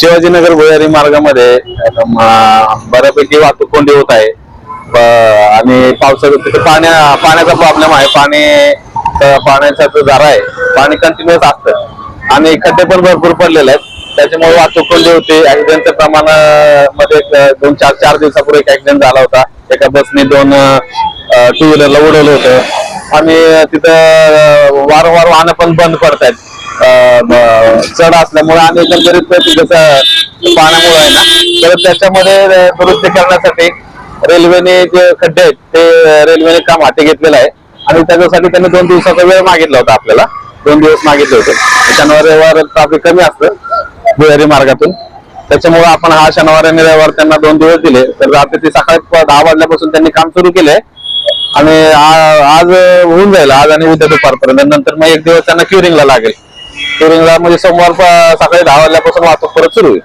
शिवाजीनगर भुयारी मार्गामध्ये बऱ्यापैकी वाहतूक कोंडी होत आहे आणि पावसाचं तिथे पाण्याचा प्रॉब्लेम आहे. पाण्याचा जो झरा आहे पाणी कंटिन्युअस असतं आणि खड्डे पण भरपूर पडलेले आहेत. त्याच्यामुळे वाहतूक कोंडी होते. ऍक्सिडेंटच्या प्रमाणामध्ये 4 दिवसापूर्वी एक ऍक्सिडेंट झाला होता. एका बसने 2 टू व्हीलरला उडवलं होतं आणि तिथं वारंवार वाहनं पण बंद पडतायत चढ असल्यामुळे आणि एकंदरीत जसं पाण्यामुळे आहे ना, तर त्याच्यामध्ये दुरुस्ती करण्यासाठी रेल्वेने जे खड्डे आहेत ते रेल्वेने काम हाती घेतलेलं आहे आणि त्याच्यासाठी त्यांनी 2 दिवसाचा वेळ मागितला होता. आपल्याला 2 दिवस मागितले होते. शनिवार रविवार ट्रॅफिक कमी असतं भुयारी मार्गातून, त्याच्यामुळे आपण हा शनिवार आणि रविवार त्यांना 2 दिवस दिले. तर रात्री सकाळी 10 वाजल्यापासून त्यांनी काम सुरू केलंय आणि आज होऊन जाईल, आज आणि उद्या दुपारपर्यंत. नंतर मग 1 दिवस त्यांना क्युरिंगला लागेल. क्युरिंगला म्हणजे सोमवार सकाळी 10 वाजल्यापासून वाहतूक परत सुरू होईल.